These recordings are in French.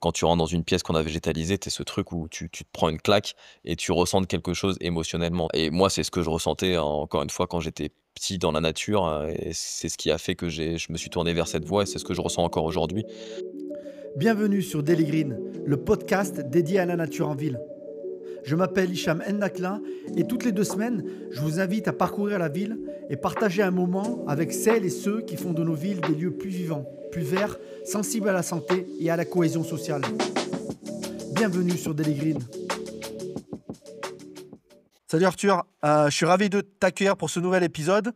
Quand tu rentres dans une pièce qu'on a végétalisée, tu ce truc où tu te prends une claque et tu ressens quelque chose émotionnellement et moi, c'est ce que je ressentais encore une fois quand j'étais petit dans la nature, et c'est ce qui a fait que je me suis tourné vers cette voie et c'est ce que je ressens encore aujourd'hui. Bienvenue sur Daily Green, le podcast dédié à la nature en ville. Je m'appelle Hicham Ennakla et toutes les 2 semaines, je vous invite à parcourir la ville et partager un moment avec celles et ceux qui font de nos villes des lieux plus vivants, plus verts, sensibles à la santé et à la cohésion sociale. Bienvenue sur Daily Green. Salut Arthur, je suis ravi de t'accueillir pour ce nouvel épisode.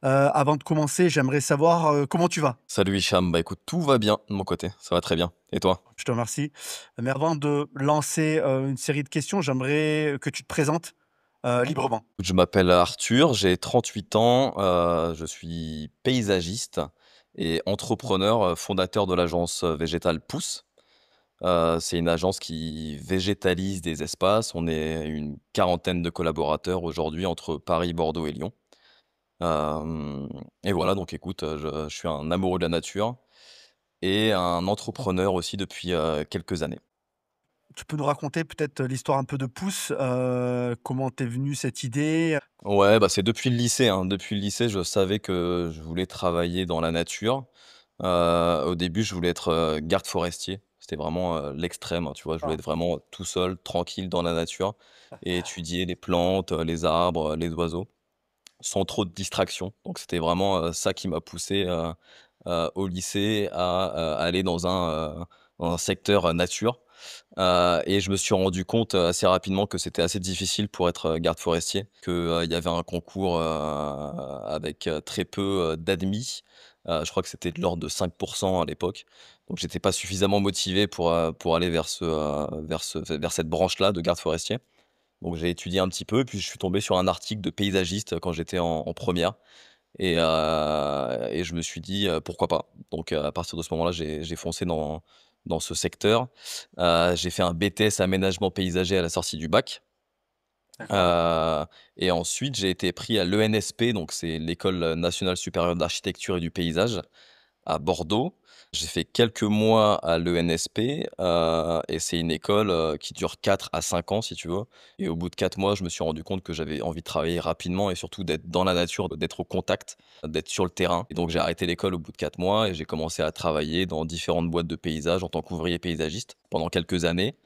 Avant de commencer, j'aimerais savoir comment tu vas. Salut Hicham, bah écoute, tout va bien de mon côté, ça va très bien. Et toi? Je te remercie. Mais avant de lancer une série de questions, j'aimerais que tu te présentes librement. Je m'appelle Arthur, j'ai 38 ans, je suis paysagiste et entrepreneur, fondateur de l'agence, végétale Pousse. C'est une agence qui végétalise des espaces. On est une quarantaine de collaborateurs aujourd'hui entre Paris, Bordeaux et Lyon. Hem et voilà, donc écoute, je suis un amoureux de la nature et un entrepreneur aussi depuis, quelques années. Tu peux nous raconter peut-être l'histoire un peu de Pouce, comment t'es venue cette idée? Ouais, bah, c'est depuis le lycée, hein. Depuis le lycée, je savais que je voulais travailler dans la nature. Au début, je voulais être, garde forestier. C'était vraiment, l'extrême, hein, tu vois? Je voulais Ah, être vraiment tout seul, tranquille dans la nature et étudier les plantes, les arbres, les oiseaux, sans trop de distractions. Donc c'était vraiment, ça qui m'a poussé, au lycée à, aller dans un secteur, nature. Et je me suis rendu compte, assez rapidement que c'était assez difficile pour être, garde forestier, que, il y avait un concours, avec, très peu, d'admis. Je crois que c'était de l'ordre de 5 à l'époque. Donc j'étais pas suffisamment motivé pour aller vers cette branche-là de garde forestier. Donc j'ai étudié un petit peu, puis je suis tombé sur un article de paysagiste quand j'étais en 1re et je me suis dit: «Pourquoi pas?» Donc à partir de ce moment-là, j'ai foncé dans ce secteur. J'ai fait un BTS aménagement paysager à la sortie du bac, d'accord. heu et ensuite j'ai été pris à l'ENSP, donc c'est l'École nationale supérieure d'architecture et du paysage à Bordeaux. J'ai fait quelques mois à l'ENSP, et c'est une école, qui dure 4 à 5 ans si tu veux et au bout de 4 mois, je me suis rendu compte que j'avais envie de travailler rapidement et surtout d'être dans la nature, d'être au contact, d'être sur le terrain et donc j'ai arrêté l'école au bout de 4 mois et j'ai commencé à travailler dans différentes boîtes de paysage en tant qu'ouvrier paysagiste pendant quelques années,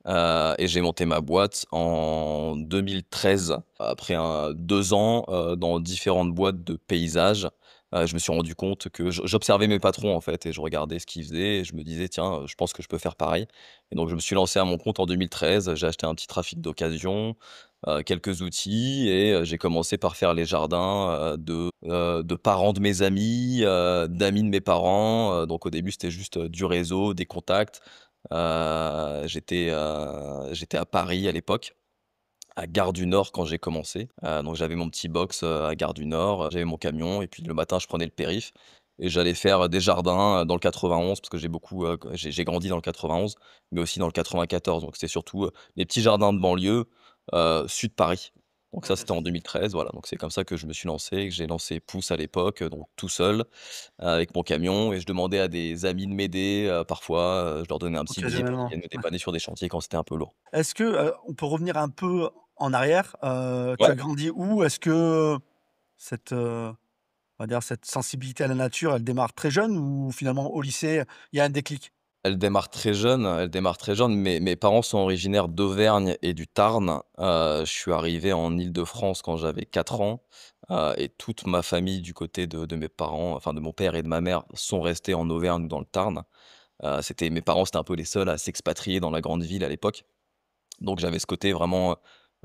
et j'ai monté ma boîte en 2013 après 2 ans, dans différentes boîtes de paysage. Je me suis rendu compte que j'observais mes patrons, en fait et je regardais ce qu'ils faisaient et je me disais: «Tiens, je pense que je peux faire pareil» et donc je me suis lancé à mon compte en 2013. J'ai acheté un petit trafic d'occasion, quelques outils et j'ai commencé par faire les jardins, de parents de mes amis, d'amis de mes parents, donc au début, c'était juste, du réseau, des contacts. J'étais à Paris à l'époque, à Gare du Nord quand j'ai commencé. Donc j'avais mon petit box, à Gare du Nord, j'avais mon camion et puis le matin je prenais le périph et j'allais faire, des jardins, dans le 91 parce que j'ai grandi dans le 91, mais aussi dans le 94. Donc c'était surtout, les petits jardins de banlieue, sud Paris. Donc Ouais, ça, bien c'était en sûr. 2013, voilà. Donc c'est comme ça que je me suis lancé et que j'ai lancé Pouce à l'époque, donc tout seul, avec mon camion et je demandais à des amis de m'aider, parfois, je leur donnais un petit billet pour qu'ils Occasionnellement. viennent me Ouais. dépanner sur des chantiers quand c'était un peu lourd. Est-ce que, on peut revenir un peu en arrière? Tu Ouais. as grandi où? Est-ce que cette, on va dire cette sensibilité à la nature, elle démarre très jeune ou finalement au lycée, il y a un déclic? Elle démarre très jeune. Mes parents sont originaires d'Auvergne et du Tarn. Je suis arrivé en Île-de-France quand j'avais 4 ans, et toute ma famille du côté de mes parents, enfin de mon père et de ma mère, sont restés en Auvergne ou dans le Tarn. C'était mes parents, c'était un peu les seuls à s'expatrier dans la grande ville à l'époque. Donc j'avais ce côté vraiment,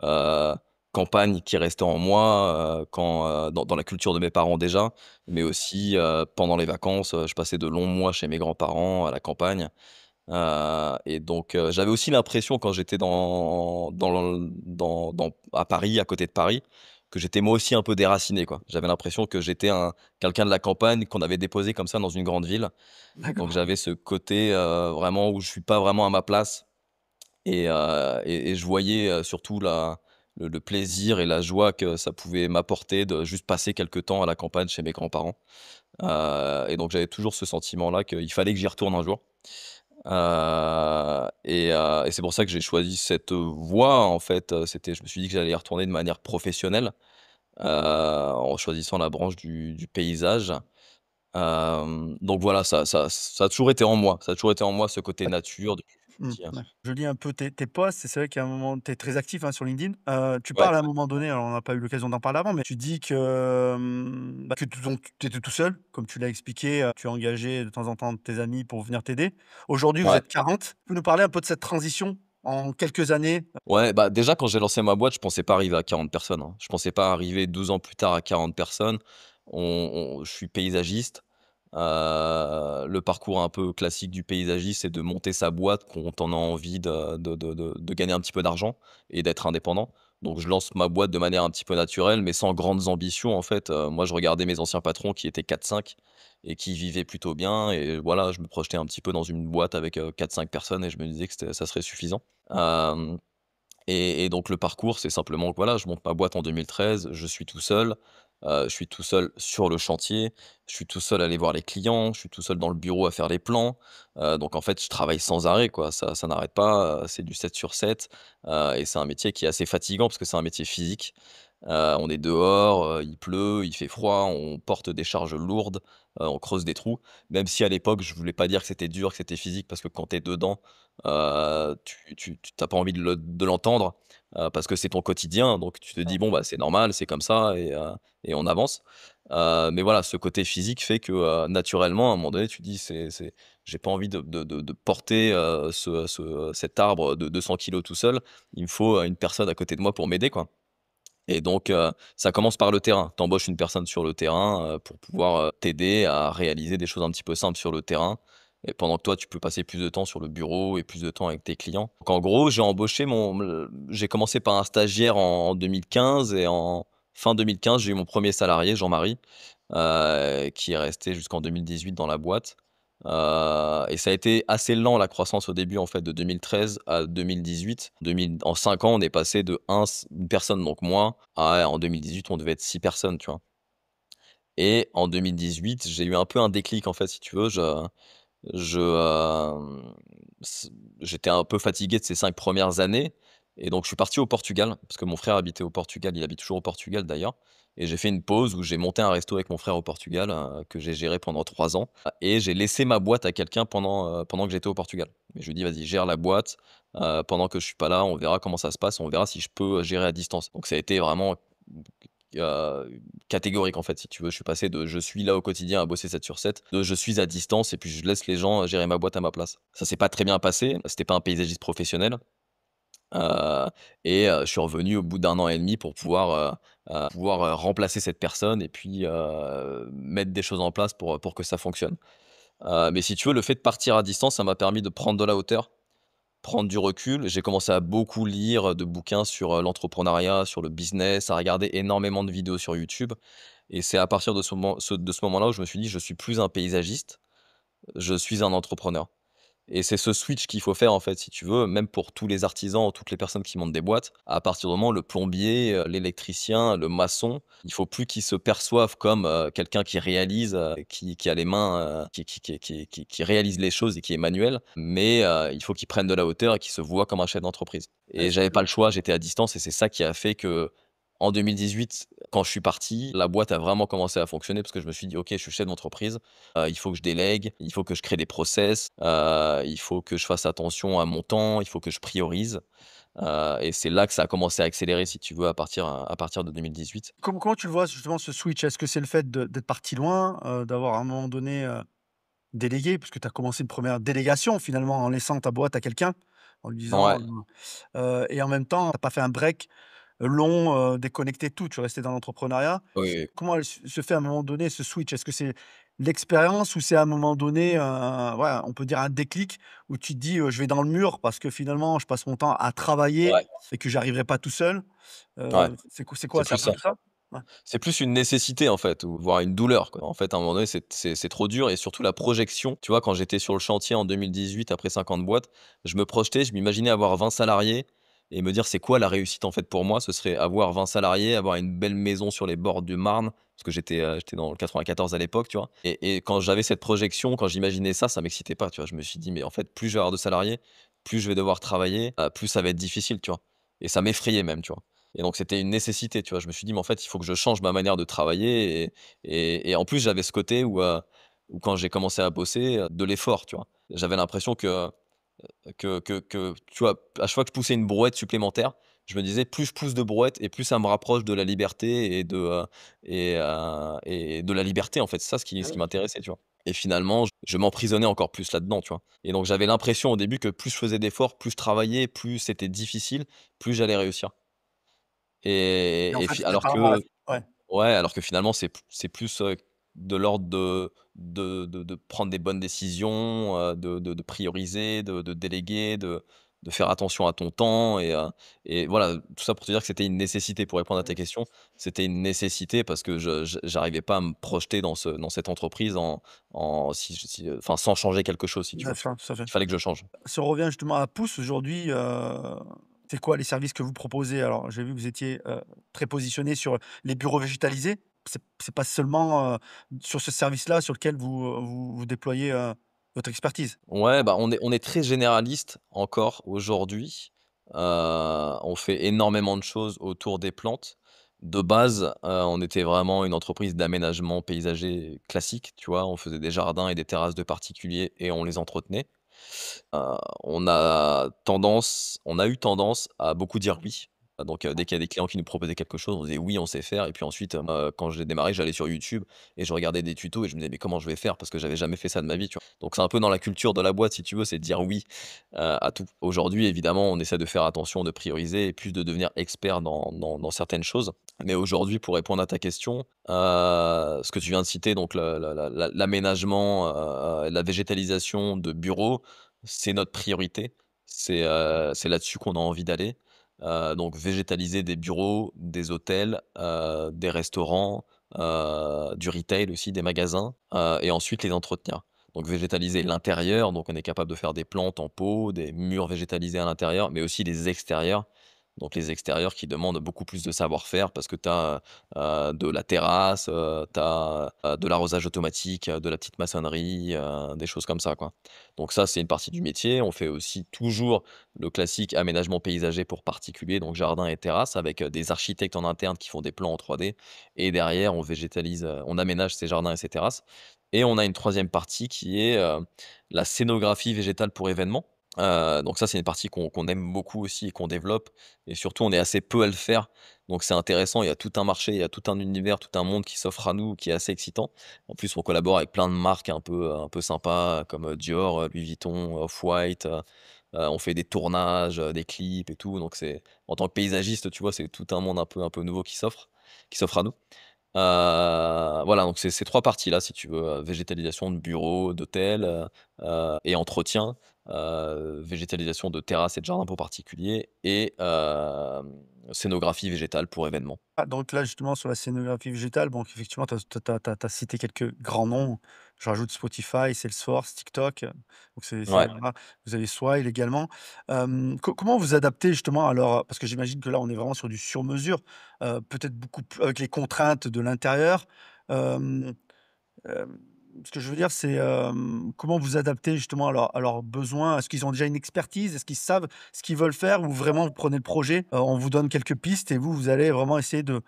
heu, campagne qui restait en moi, dans la culture de mes parents déjà, mais aussi, pendant les vacances, je passais de longs mois chez mes grands-parents à la campagne, et donc j'avais aussi l'impression quand j'étais à Paris, à côté de Paris, que j'étais moi aussi un peu déraciné, quoi. J'avais l'impression que j'étais un quelqu'un de la campagne qu'on avait déposé comme ça dans une grande ville, donc D'accord. j'avais ce côté, vraiment où je suis pas vraiment à ma place et je voyais, surtout le plaisir et la joie que ça pouvait m'apporter de juste passer quelque temps à la campagne chez mes grands-parents. Et donc j'avais toujours ce sentiment-là qu'il fallait que j'y retourne un jour. Et c'est pour ça que j'ai choisi cette voie, en fait, je me suis dit que j'allais y retourner de manière professionnelle, en choisissant la branche du paysage. Donc voilà, ça a toujours été en moi. Ça a toujours été en moi, ce côté nature depuis que je suis petit, hein. Ouais. Je lis un peu tes posts et c'est vrai qu'à un moment tu es très actif, hein, sur LinkedIn. Tu Ouais, parles à un moment donné, alors on n'a pas eu l'occasion d'en parler avant, mais tu dis que, que tu étais tout seul, comme tu l'as expliqué, tu as engagé de temps en temps tes amis pour venir t'aider. Aujourd'hui, vous ouais. êtes 40. Tu peux nous parler un peu de cette transition en quelques années? Ouais, bah, déjà quand j'ai lancé ma boîte, je pensais pas arriver à 40 personnes, hein. Je pensais pas arriver 12 ans plus tard à 40 personnes. Je suis paysagiste. Le parcours un peu classique du paysagiste, c'est de monter sa boîte quand on a envie de gagner un petit peu d'argent et d'être indépendant. Donc je lance ma boîte de manière un petit peu naturelle, mais sans grandes ambitions en fait. Moi je regardais mes anciens patrons qui étaient 4-5 et qui vivaient plutôt bien et voilà, je me projetais un petit peu dans une boîte avec, 4-5 personnes et je me disais que ça serait suffisant. Hem et donc le parcours, c'est simplement que voilà, je monte ma boîte en 2013, je suis tout seul, je suis tout seul sur le chantier, je suis tout seul à aller voir les clients, je suis tout seul dans le bureau à faire les plans, donc en fait, je travaille sans arrêt quoi, ça n'arrête pas, c'est du 7 sur 7, et c'est un métier qui est assez fatigant parce que c'est un métier physique. On est dehors, il pleut, il fait froid, on porte des charges lourdes, on creuse des trous. Même si à l'époque, je voulais pas dire que c'était dur, que c'était physique parce que quand tu es dedans, tu pas envie de l'entendre, parce que c'est ton quotidien, donc tu te dis: «Bon, bah, c'est normal, c'est comme ça» et on avance. Mais voilà, ce côté physique fait que, naturellement, à un moment donné, tu dis: «C'est j'ai pas envie de porter, cet arbre de 200 kilos tout seul. Il me faut, une personne à côté de moi pour m'aider, quoi». Et donc, ça commence par le terrain. Tu embauches une personne sur le terrain, pour pouvoir, t'aider à réaliser des choses un petit peu simples sur le terrain et pendant que toi, tu peux passer plus de temps sur le bureau et plus de temps avec tes clients. Donc en gros, j'ai commencé par un stagiaire en 2015 et en fin 2015, j'ai eu mon premier salarié, Jean-Marie, qui est resté jusqu'en 2018 dans la boîte. Et ça a été assez lent la croissance au début en fait de 2013 à 2018. En 5 ans, on est passé de une personne, donc moi, à en 2018, on devait être 6 personnes, tu vois? Et en 2018, j'ai eu un peu un déclic en fait, si tu veux. Je, s J'étais un peu fatigué de ces 5 premières années et donc je suis parti au Portugal, parce que mon frère habitait au Portugal, il habite toujours au Portugal d'ailleurs et j'ai fait une pause où j'ai monté un resto avec mon frère au Portugal, que j'ai géré pendant 3 ans et j'ai laissé ma boîte à quelqu'un pendant que j'étais au Portugal. Et je lui ai dit: «Vas-y, gère la boîte, pendant que je suis pas là, on verra comment ça se passe, on verra si je peux, gérer à distance». Donc ça a été vraiment, catégorique en fait, si tu veux. Je suis passé de je suis là au quotidien à bosser 7 sur 7, de je suis à distance et puis je laisse les gens gérer ma boîte à ma place. Ça s'est pas très bien passé, c'était pas un paysagiste professionnel, heu je suis revenu au bout d'un an et demi pour pouvoir remplacer cette personne et puis, mettre des choses en place pour que ça fonctionne. Mais si tu veux, le fait de partir à distance, ça m'a permis de prendre de la hauteur, prendre du recul. J'ai commencé à beaucoup lire de bouquins sur, l'entrepreneuriat, sur le business, à regarder énormément de vidéos sur YouTube et c'est à partir de ce moment-là où je me suis dit: «Je suis plus un paysagiste, je suis un entrepreneur». Et c'est ce switch qu'il faut faire, en fait, si tu veux, même pour tous les artisans, toutes les personnes qui montent des boîtes. À partir du moment, le plombier, l'électricien, le maçon, il faut plus qu'il se perçoive comme, quelqu'un qui réalise, qui a les mains, qui réalise les choses et qui est manuel, mais il faut qu'il prenne de la hauteur et qu'il se voit comme un chef d'entreprise. Ouais, Et j'avais pas le choix, j'étais à distance et c'est ça qui a fait que en 2018, quand je suis parti, la boîte a vraiment commencé à fonctionner parce que je me suis dit: «OK, je suis chef d'entreprise, il faut que je délègue, il faut que je crée des process, il faut que je fasse attention à mon temps, il faut que je priorise». Et c'est là que ça a commencé à accélérer si tu veux à partir de 2018. comment tu le vois justement ce switch? Est-ce que c'est le fait d'être parti loin, d'avoir à un moment donné, délégué? Puisque tu as commencé une première délégation finalement en laissant ta boîte à quelqu'un, en lui Ouais, disant, et en même temps, tu as pas fait un break long, déconnecté de tout, tu restais dans l'entrepreneuriat. oui, oui. Comment elle se fait à un moment donné ce switch? Est-ce que c'est l'expérience ou c'est à un moment donné, voilà, on peut dire un déclic où tu te dis, «Je vais dans le mur parce que finalement je passe mon temps à travailler Ouais, et que j'arriverai pas tout seul»? ouais, C'est quoi? c'est C'est plus un peu ça. tout ça? Ouais. C'est plus une nécessité en fait ou voire une douleur quoi. En fait, à un moment donné, c'est trop dur et surtout la projection. Tu vois, quand j'étais sur le chantier en 2018 après 50 boîtes, je me projetais, je m'imaginais avoir 20 salariés et me dire: «C'est quoi la réussite en fait pour moi?» Ce serait avoir 20 salariés, avoir une belle maison sur les bords du Marne, parce que j'étais dans le 94 à l'époque, tu vois? Et quand j'avais cette projection, quand j'imaginais ça, ça m'excitait pas, tu vois? Je me suis dit: «Mais en fait, plus je vais avoir de salariés, plus je vais devoir travailler, plus ça va être difficile», tu vois? Et ça m'effrayait même, tu vois? Et donc c'était une nécessité, tu vois? Je me suis dit: «Mais en fait, il faut que je change ma manière de travailler» et en plus, j'avais ce côté où quand j'ai commencé à bosser, de l'effort, tu vois? J'avais l'impression que, tu vois, à chaque fois que je poussais une brouette supplémentaire, je me disais: «Plus je pousse de brouettes et plus ça me rapproche de la liberté et de la liberté», en fait. C'est ça ce qui m'intéressait, tu vois? Et finalement, je m'emprisonnais encore plus là-dedans, tu vois? Et donc j'avais l'impression au début que plus je faisais d'efforts, plus je travaillais, plus c'était difficile, plus j'allais réussir. Et en Et fait, fi c'était alors pas que ouais, Ouais, alors que finalement, c'est plus, de l'ordre de prendre des bonnes décisions, de prioriser, de déléguer, de faire attention à ton temps et voilà, tout ça pour te dire que c'était une nécessité pour répondre à ta question. C'était une nécessité parce que j'arrivais pas à me projeter dans cette entreprise enfin, sans changer quelque chose, si tu bien veux. sûr, tout à fait. Il fallait que je change. Si on revient justement à Pouce aujourd'hui, c'est quoi les services que vous proposez? Alors, j'ai vu que vous étiez, très positionné sur les bureaux végétalisés. C'est pas seulement, sur ce service-là sur lequel vous déployez, votre expertise? Ouais, bah, on est très généraliste encore aujourd'hui. On fait énormément de choses autour des plantes. De base, on était vraiment une entreprise d'aménagement paysager classique, tu vois? On faisait des jardins et des terrasses de particuliers et on les entretenait. On a eu tendance à beaucoup dire «oui». Donc, dès qu'il y a des clients qui nous proposaient quelque chose, on disait: «Oui, on sait faire» et puis ensuite, moi, quand j'ai démarré, j'allais sur YouTube et je regardais des tutos et je me disais: «Mais comment je vais faire?» parce que j'avais jamais fait ça de ma vie, tu vois? Donc c'est un peu dans la culture de la boîte, si tu veux, c'est de dire «oui», à tout. Aujourd'hui, évidemment, on essaie de faire attention, de prioriser et plus de devenir expert dans certaines choses. Mais aujourd'hui, pour répondre à ta question, ce que tu viens de citer, donc l'aménagement, la végétalisation de bureaux, c'est notre priorité. C'est là-dessus qu'on a envie d'aller. Donc végétaliser des bureaux, des hôtels, des restaurants, du retail aussi, des magasins, et ensuite les entretenir. Donc végétaliser l'intérieur, donc on est capable de faire des plantes en pot, des murs végétalisés à l'intérieur, mais aussi les extérieurs. Donc les extérieurs qui demandent beaucoup plus de savoir-faire parce que tu as, de la terrasse, tu as, de l'arrosage automatique, de la petite maçonnerie, des choses comme ça, quoi. Donc ça, c'est une partie du métier. On fait aussi toujours le classique aménagement paysager pour particuliers, donc jardin et terrasse avec, des architectes en interne qui font des plans en 3D et derrière on végétalise, on aménage ces jardins et ces terrasses et on a une troisième partie qui est, la scénographie végétale pour événements. Donc ça, c'est une partie qu'on aime beaucoup aussi et qu'on développe et surtout on est assez peu à le faire, donc c'est intéressant. Il y a tout un marché, il y a tout un univers, tout un monde qui s'offre à nous, qui est assez excitant. En plus, on collabore avec plein de marques un peu sympas comme, Dior, Louis Vuitton, Off-White, on fait des tournages, des clips et tout, donc c'est en tant que paysagiste, tu vois, c'est tout un monde un peu nouveau qui s'offre à nous. Voilà, donc c'est ces 3 parties-là, si tu veux, végétalisation de bureaux, d'hôtels, et entretien, végétalisation de terrasses et de jardins pour particuliers et scénographie végétale pour événements. Ah, donc là, justement, sur la scénographie végétale, bon, effectivement, tu as cité quelques grands noms. Je rajoute Spotify, Salesforce, TikTok, donc c'est Ouais. voilà. Vous avez Swile également. Comment vous adaptez justement alors, parce que j'imagine que là, on est vraiment sur du sur mesure, peut-être beaucoup p avec les contraintes de l'intérieur. Hem Hem, Ce que je veux dire, c'est, comment vous adaptez justement à leurs besoins? Est-ce qu'ils ont déjà une expertise? Est-ce qu'ils savent ce qu'ils veulent faire? Ou vraiment vous prenez le projet, on vous donne quelques pistes et vous allez vraiment essayer de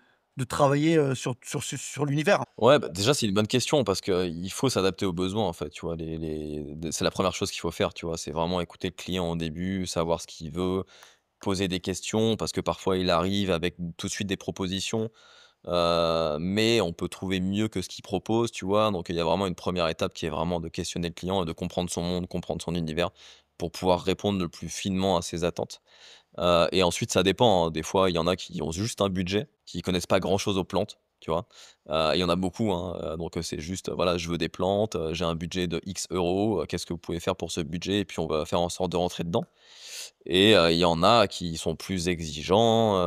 travailler, sur l'univers? Ouais, bah, déjà, c'est une bonne question parce qu'il faut s'adapter aux besoins, en fait, tu vois? C'est la première chose qu'il faut faire, tu vois? C'est vraiment écouter le client au début, savoir ce qu'il veut, poser des questions parce que parfois il arrive avec tout de suite des propositions. Mais on peut trouver mieux que ce qu'il propose, tu vois? Donc il y a vraiment une première étape qui est vraiment de questionner le client et de comprendre son monde, comprendre son univers pour pouvoir répondre le plus finement à ses attentes. Et ensuite ça dépend, hein. Des fois, il y en a qui ont juste un budget, qui connaissent pas grand chose aux plantes, tu vois? Il y en a beaucoup, hein, donc c'est juste, voilà: «Je veux des plantes, j'ai un budget de X euros, qu'est-ce que vous pouvez faire pour ce budget?» et puis on va faire en sorte de rentrer dedans. Et il y en a qui sont plus exigeants,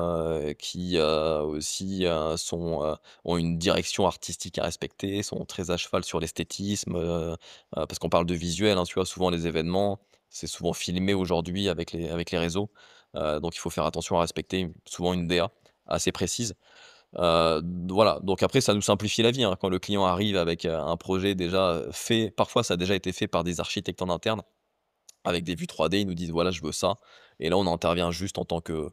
qui, aussi, ont une direction artistique à respecter, sont très à cheval sur l'esthétisme, parce qu'on parle de visuel, hein, tu vois? Souvent les événements, c'est souvent filmé aujourd'hui avec les réseaux, donc il faut faire attention à respecter souvent une DA assez précise. Voilà, donc après ça nous simplifie la vie, hein. Quand le client arrive avec, un projet déjà, fait, parfois ça a déjà été fait par des architectes en interne. Avec des vues 3D, ils nous disent: «Voilà, je veux ça», et là, on intervient juste en tant que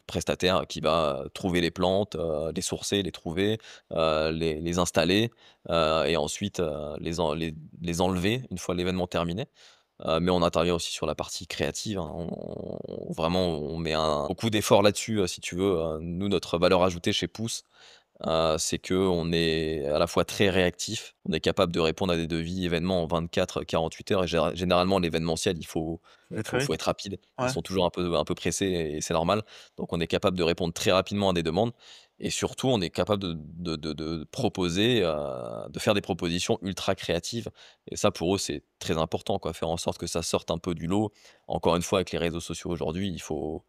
prestataire qui va trouver les plantes, les sourcer, les trouver, les installer, et ensuite, les enlever une fois l'événement terminé. Mais on intervient aussi sur la partie créative, hein. Vraiment, on met beaucoup d'efforts là-dessus, si tu veux, nous, notre valeur ajoutée chez Pouce, c'est qu'on est à la fois très réactif, on est capable de répondre à des devis événements en 24-48 heures, et généralement l'événementiel, Faut aller très faut vite. être rapide. Ils Ouais, sont toujours un peu pressés et c'est normal. Donc on est capable de répondre très rapidement à des demandes, et surtout on est capable de proposer, de faire des propositions ultra créatives, et ça pour eux, c'est très important quoi, faire en sorte que ça sorte un peu du lot. Encore une fois, avec les réseaux sociaux aujourd'hui, il faut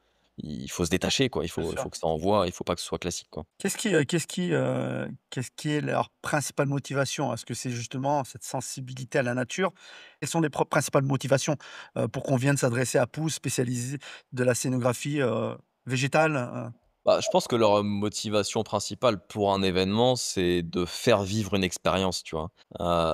se détacher quoi, bien il sûr. faut que ça envoie, il faut pas que ce soit classique quoi. Qu'est-ce qui est leur principale motivation? Est-ce que c'est justement cette sensibilité à la nature? Quelles sont les principales motivations, pour qu'on vienne s'adresser à Pouce, spécialisé de la scénographie, végétale, Bah, je pense que leur motivation principale pour un événement, c'est de faire vivre une expérience, tu vois?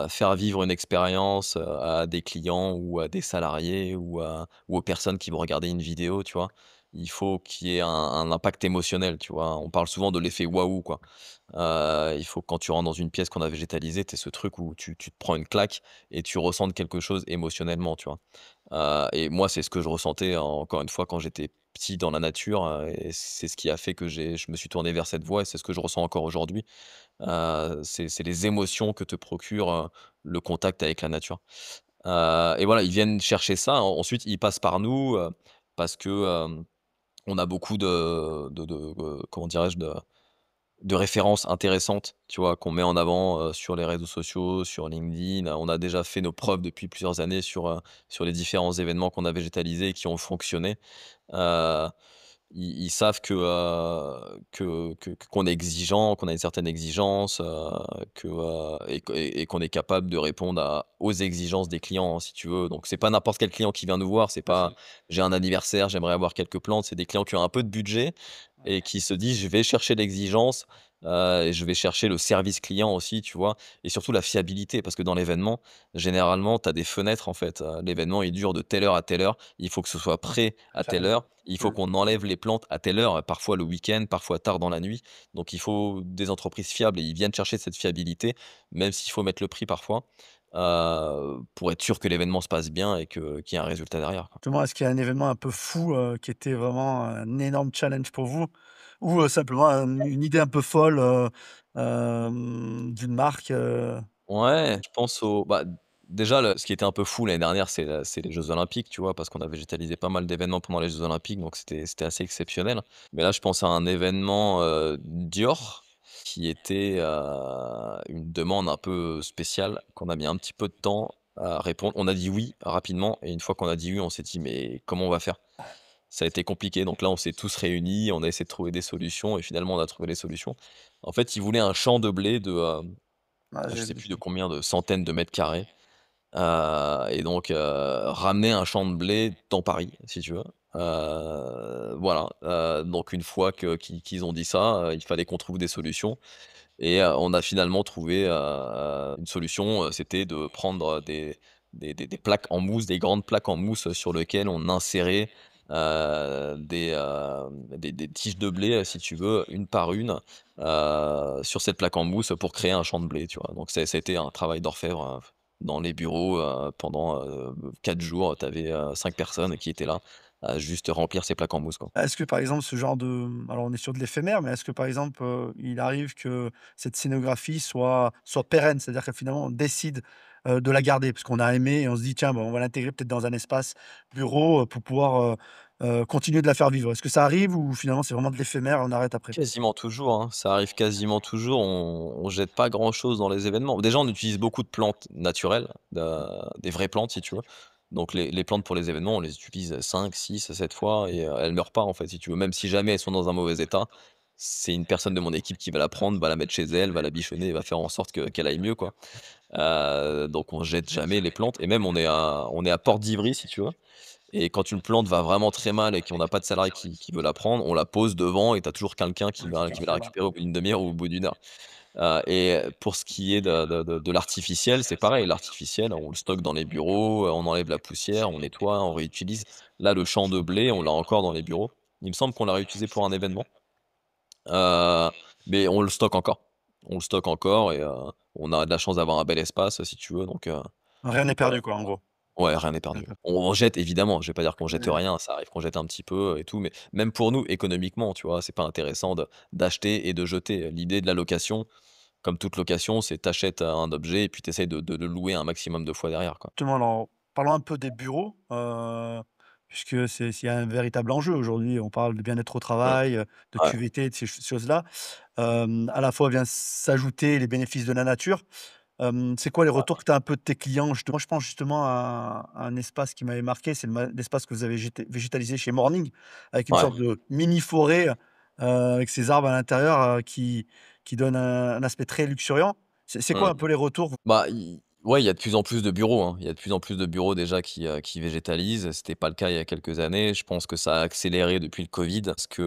Faire vivre une expérience, à des clients ou à des salariés ou aux personnes qui vont regarder une vidéo, tu vois? Il faut qu'il y ait un impact émotionnel, tu vois? On parle souvent de l'effet waouh, quoi. Il faut que quand tu rentres dans une pièce qu'on a végétalisée, tu aies ce truc où tu te prends une claque et tu ressentes quelque chose émotionnellement, tu vois? Et moi, c'est ce que je ressentais encore une fois quand j'étais petit dans la nature, et c'est ce qui a fait que je me suis tourné vers cette voie, et c'est ce que je ressens encore aujourd'hui. C'est les émotions que te procure, le contact avec la nature. Et voilà, ils viennent chercher ça. Ensuite, ils passent par nous, parce que, on a beaucoup comment dirais-je? De références intéressantes, tu vois? Qu'on met en avant, sur les réseaux sociaux, sur LinkedIn. On a déjà fait nos preuves depuis plusieurs années sur les différents événements qu'on a végétalisés et qui ont fonctionné. Heu, ils savent qu'on est exigeant, qu'on a une certaine exigence, et qu'on est capable de répondre aux exigences des clients, hein, si tu veux. Donc c'est pas n'importe quel client qui vient nous voir, c'est tout à pas: fait. «J'ai un anniversaire, j'aimerais avoir quelques plantes». C'est des clients qui ont un peu de budget Ouais. et qui se disent: «Je vais chercher l'exigence, et je vais chercher le service client aussi», tu vois? Et surtout la fiabilité, parce que dans l'événement, généralement, tu as des fenêtres, en fait. L'événement, il dure de telle heure à telle heure. Il faut que ce soit prêt à Faire telle heure. Il faut mmh. qu'on enlève les plantes à telle heure, parfois le week-end, parfois tard dans la nuit. Donc il faut des entreprises fiables, et ils viennent chercher cette fiabilité, même s'il faut mettre le prix parfois, pour être sûr que l'événement se passe bien et qu'il y ait un résultat derrière, quoi. Justement, est-ce qu'il y a un événement un peu fou, qui était vraiment un énorme challenge pour vous? Ou, simplement une idée un peu folle, d'une marque, Ouais, je pense déjà ce qui était un peu fou l'année dernière, c'est les Jeux olympiques, tu vois? Parce qu'on a végétalisé pas mal d'événements pendant les Jeux olympiques, donc c'était assez exceptionnel. Mais là, je pense à un événement, Dior, qui était, une demande un peu spéciale, qu'on a mis un petit peu de temps à répondre. On a dit «oui» rapidement, et une fois qu'on a dit «oui», on s'est dit: «Mais comment on va faire?» Ça a été compliqué, donc là, on s'est tous réunis, on a essayé de trouver des solutions, et finalement, on a trouvé les solutions. En fait, ils voulaient un champ de blé de, je j'ai sais plus de combien de centaines de mètres carrés, et donc ramener un champ de blé dans Paris, si tu veux. Voilà, donc une fois qu'ils ont dit ça, il fallait qu'on trouve des solutions, et on a finalement trouvé, une solution, c'était de prendre des plaques en mousse, des grandes plaques en mousse sur lesquelles on insérait, des tiges de blé, si tu veux, une par une, sur cette plaque en mousse pour créer un champ de blé, tu vois? Donc ça a été un travail d'orfèvre, dans les bureaux, pendant, 4 jours. Tu avais, 5 personnes qui étaient là, à juste remplir ces plaques en mousse, quoi. Est-ce que par exemple ce genre de alors on est sur de l'éphémère, mais est-ce que par exemple, il arrive que cette scénographie soit pérenne? C'est-à-dire que finalement on décide, de la garder parce qu'on a aimé et on se dit: «Tiens, bah, on va l'intégrer peut-être dans un espace bureau, pour pouvoir, continuer de la faire vivre». Est-ce que ça arrive ou finalement c'est vraiment de l'éphémère et on arrête après? Quasiment toujours, hein, ça arrive quasiment toujours. On jette pas grand-chose dans les événements. Déjà, on utilise beaucoup de plantes naturelles, des vraies plantes, si tu veux. Donc les plantes pour les événements, on les utilise 5, 6, 7 fois, et elles meurent pas, en fait, si tu veux. Même si jamais elles sont dans un mauvais état, c'est une personne de mon équipe qui va la prendre, va la mettre chez elle, va la bichonner et va faire en sorte qu'elle aille mieux, quoi. Donc on jette jamais les plantes, et même on est à Porte d'Ivry, si tu veux. et quand une plante va vraiment très mal et qu'on n'a pas de salarié qui veut la prendre, on la pose devant et tu as toujours quelqu'un qui va la récupérer au bout d'une demi heure ou au bout d'une heure. Et pour ce qui est de l'artificiel, c'est pareil. L'artificiel, on le stocke dans les bureaux, on enlève la poussière, on nettoie, on réutilise. Là, le champ de blé, on l'a encore dans les bureaux. Il me semble qu'on l'a réutilisé pour un événement, heu, mais on le stocke encore. On le stocke encore et on a de la chance d'avoir un bel espace, si tu veux, donc Rien n'est voilà. perdu quoi, en gros. Ouais, rien n'est perdu. D'accord. On jette évidemment, je vais pas dire qu'on jette Ouais. rien, ça arrive qu'on jette un petit peu et tout, mais même pour nous, économiquement, tu vois? C'est pas intéressant d'acheter et de jeter. L'idée de la location, comme toute location, c'est tu un objet et puis tu essayes de le louer un maximum de fois derrière, quoi. Justement, alors, parlons un peu des bureaux, puisque c'est un véritable enjeu aujourd'hui. On parle de bien-être au Mmh. travail, de Ouais, QVT, de ces choses-là. À la fois vient s'ajouter les bénéfices de la nature. C'est quoi les retours que tu as un peu de tes clients? Justement, je pense justement à un espace qui m'avait marqué, c'est l'espace que vous avez végétalisé chez Morning, avec une ouais. sorte de mini forêt, avec ces arbres à l'intérieur, qui donnent un aspect très luxuriant. C'est quoi un Mmh. peu les retours? Bah, i ouais, il y a de plus en plus de bureaux, hein. Il y a de plus en plus de bureaux déjà qui végétalisent. C'était pas le cas il y a quelques années. Je pense que ça a accéléré depuis le covid parce que,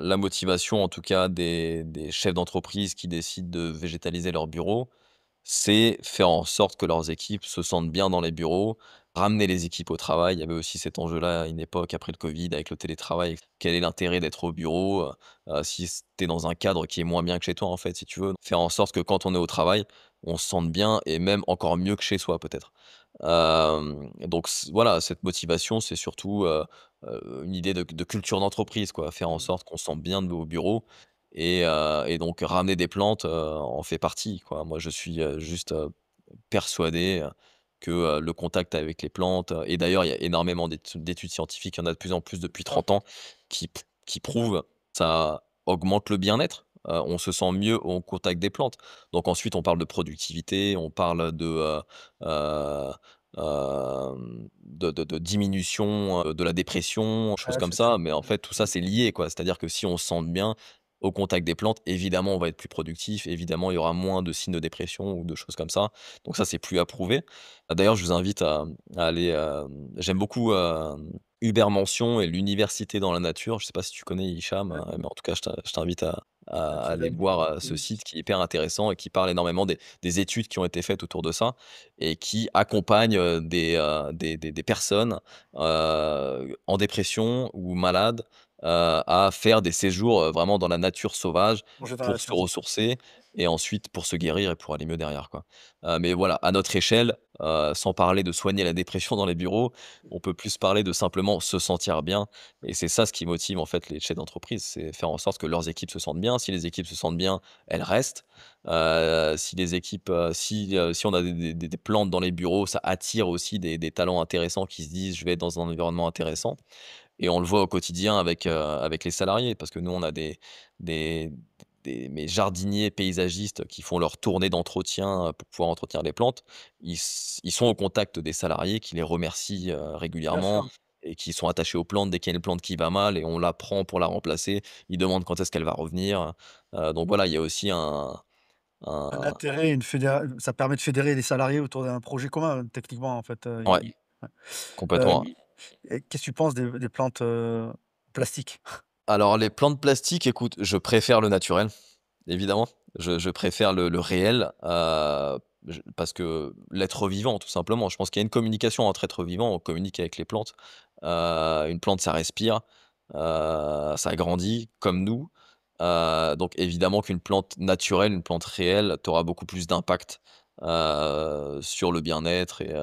la motivation en tout cas des chefs d'entreprise qui décident de végétaliser leurs bureaux, c'est faire en sorte que leurs équipes se sentent bien dans les bureaux, ramener les équipes au travail. Il y avait aussi cet enjeu-là à une époque après le Covid avec le télétravail. Quel est l'intérêt d'être au bureau, si tu es dans un cadre qui est moins bien que chez toi, en fait, si tu veux? Faire en sorte que quand on est au travail, on se sente bien et même encore mieux que chez soi peut-être. Donc voilà, cette motivation, c'est surtout, une idée de culture d'entreprise, quoi. Faire en sorte qu'on se sente bien au bureau et donc ramener des plantes, en fait partie, quoi. Moi, je suis, juste, persuadé, que, le contact avec les plantes, et d'ailleurs, il y a énormément d'études scientifiques, il y en a de plus en plus depuis 30 ans qui prouvent ça augmente le bien-être. On se sent mieux au contact des plantes. Donc ensuite, on parle de productivité, on parle heu, de diminution, de la dépression, choses Ouais, comme c'est ça. ça. Mais en fait, tout ça, c'est lié, quoi. C'est-à-dire que si on se sent bien au contact des plantes, évidemment, on va être plus productif, évidemment, il y aura moins de signes de dépression ou de choses comme ça. Donc ça, c'est plus approuvé. D'ailleurs, je vous invite à aller, j'aime beaucoup, Hubert Mention et l'université dans la nature. Je sais pas si tu connais Hicham, Ouais, mais en tout cas, je t'invite à à aller Fidèle. voir, ce Mmh. site qui est hyper intéressant et qui parle énormément des études qui ont été faites autour de ça et qui accompagnent, des personnes, en dépression ou malades, à faire des séjours, vraiment dans la nature sauvage Plonger dans la pour se nature. ressourcer et ensuite pour se guérir et pour aller mieux derrière, quoi. Mais voilà, à notre échelle, sans parler de soigner la dépression dans les bureaux, on peut plus parler de simplement se sentir bien et c'est ça ce qui motive en fait les chefs d'entreprise, c'est faire en sorte que leurs équipes se sentent bien. Si les équipes se sentent bien, elles restent. Si les équipes, si on a des plantes dans les bureaux, ça attire aussi des talents intéressants qui se disent: «Je vais être dans un environnement intéressant». Et on le voit au quotidien avec les salariés parce que nous, on a des mais jardiniers paysagistes qui font leur tournée d'entretien, pour pouvoir entretenir les plantes. Ils sont au contact des salariés qui les remercient, Bien régulièrement sûr. et qui sont attachés aux plantes dès qu'il y a une plante qui va mal et on la prend pour la remplacer. Ils demandent quand est-ce qu'elle va revenir. Donc voilà, il y a aussi Un un intérêt, une fédéra ça permet de fédérer les salariés autour d'un projet commun, techniquement, en fait, ouais, i ouais. complètement. Et qu'est-ce que tu penses des plantes, plastiques? Alors les plantes plastiques, écoute, je préfère le naturel. Évidemment, je préfère le réel, je parce que l'être vivant, tout simplement. Je pense qu'il y a une communication entre êtres vivants, on communique avec les plantes. Une plante, ça respire, ça grandit comme nous. Donc évidemment qu'une plante naturelle, une plante réelle, tu auras beaucoup plus d'impact, sur le bien-être et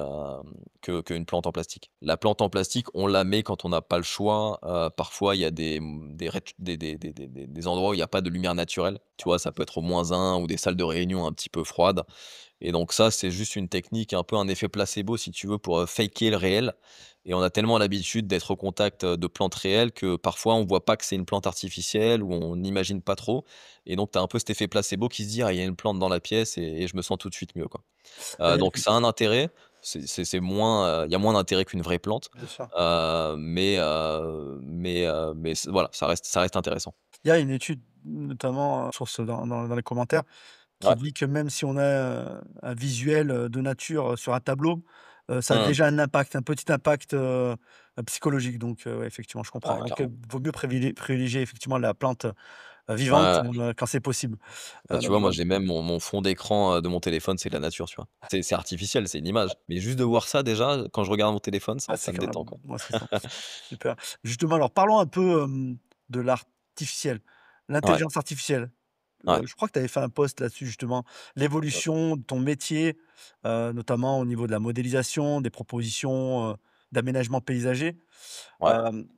qu'une plante en plastique. La plante en plastique, on la met quand on n'a pas le choix. Parfois, il y a des ret des endroits où il y a pas de lumière naturelle. Tu vois? Ça peut être au -1 ou des salles de réunion un petit peu froides et donc ça, c'est juste une technique, un peu un effet placebo si tu veux pour, faker le réel et on a tellement l'habitude d'être au contact, de plantes réelles que parfois on voit pas que c'est une plante artificielle ou on n'imagine pas trop et donc tu as un peu cet effet placebo qui se dit: «Ah, il y a une plante dans la pièce et je me sens tout de suite mieux», quoi. Et Donc ça a un intérêt, c'est moins, il y a moins d'intérêt qu'une vraie plante, bien sûr. mais voilà, ça reste intéressant. Il y a une étude, notamment, source dans les commentaires, qui Ouais. dit que même si on a, un visuel, de nature, sur un tableau, ça a Mmh. déjà un impact, un petit impact, psychologique. Donc, ouais, effectivement, je comprends. Ouais, Donc, clairement. vaut mieux privilégier effectivement la plante, vivante, Ouais. quand c'est possible. Bah, tu Donc vois, je moi, vois. j'ai même mon fond d'écran, de mon téléphone, c'est de la nature, tu vois? C'est artificiel, c'est une image, mais juste de voir ça déjà, quand je regarde mon téléphone, Ah, ça c'est me quand détend, même quoi. ouais, c'est ça. Super. Justement, alors parlons un peu, de l'artificiel, Ouais, l'intelligence artificielle. ouais, Je crois que tu avais fait un post là-dessus justement, l'évolution de ton métier, notamment au niveau de la modélisation, des propositions, d'aménagement paysager. ouais. Hem,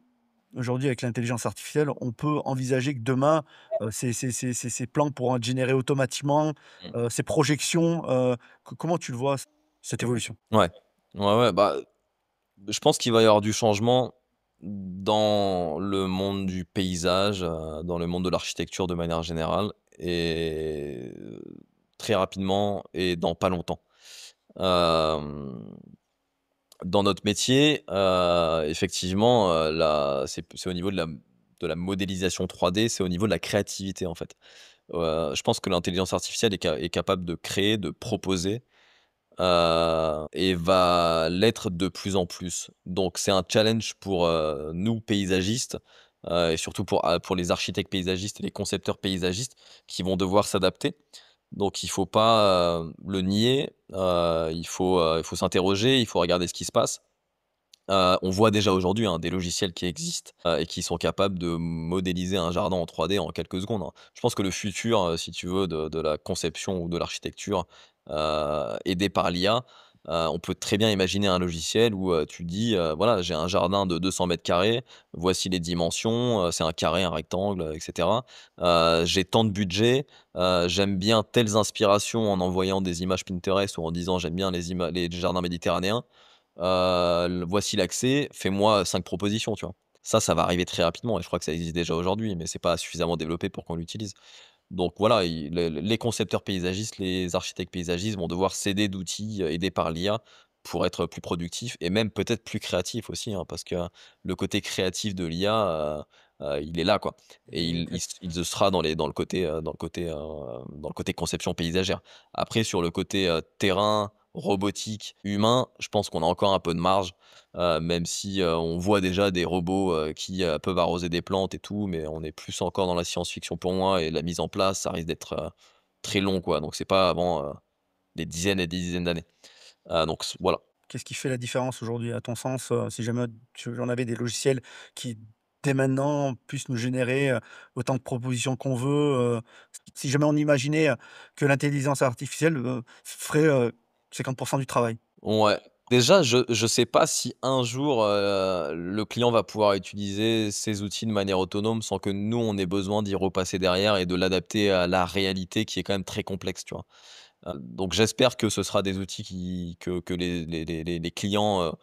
Aujourd'hui avec l'intelligence artificielle, on peut envisager que demain, ces plans pourront être générés automatiquement, Mmh. ces projections, comment tu le vois cette évolution? Ouais. Ouais, ouais, bah, je pense qu'il va y avoir du changement dans le monde du paysage, dans le monde de l'architecture de manière générale et très rapidement et dans pas longtemps. Hem, Dans notre métier, effectivement, la c'est au niveau de la modélisation 3D, c'est au niveau de la créativité, en fait. Je pense que l'intelligence artificielle est capable de créer, de proposer, et va l'être de plus en plus. Donc c'est un challenge pour, nous paysagistes, et surtout pour les architectes paysagistes et les concepteurs paysagistes qui vont devoir s'adapter. Donc il faut pas, le nier, il faut s'interroger, il faut regarder ce qui se passe. On voit déjà aujourd'hui, hein, des logiciels qui existent, et qui sont capables de modéliser un jardin en 3D en quelques secondes, hein. Je pense que le futur, si tu veux, de la conception ou de l'architecture, aidé par l'IA, on peut très bien imaginer un logiciel où, tu dis, «Voilà, j'ai un jardin de 200 carrés, voici les dimensions, c'est un carré, un rectangle, et cetera. J'ai tant de budget, j'aime bien telles inspirations» en envoyant des images Pinterest ou en disant: «J'aime bien les jardins méditerranéens». Voici l'accès, fais-moi 5 propositions, tu vois? Ça va arriver très rapidement et je crois que ça existe déjà aujourd'hui, mais c'est pas suffisamment développé pour qu'on l'utilise. Donc voilà, les concepteurs paysagistes, les architectes paysagistes vont devoir s'aider d'outils, aidés par l'IA pour être plus productifs et même peut-être plus créatifs aussi, hein, parce que le côté créatif de l'IA, il est là, quoi, et il se sera dans le côté conception paysagère. Après sur le côté, terrain, robotique, humain, je pense qu'on a encore un peu de marge, même si, on voit déjà des robots, qui, peuvent arroser des plantes et tout, mais on est plus encore dans la science-fiction pour moi et la mise en place, ça risque d'être, très long, quoi. Donc c'est pas avant, des dizaines et des dizaines d'années. Donc voilà. Qu'est-ce qui fait la différence aujourd'hui à ton sens, si jamais tu en avais des logiciels qui, dès maintenant, puissent nous générer, autant de propositions qu'on veut, si jamais on imaginait, que l'intelligence artificielle, ferait, 50 du travail? Ouais. Déjà, je sais pas si un jour, le client va pouvoir utiliser ces outils de manière autonome sans que nous, on ait besoin d'y repasser derrière et de l'adapter à la réalité qui est quand même très complexe, tu vois? Donc j'espère que ce sera des outils que les clients,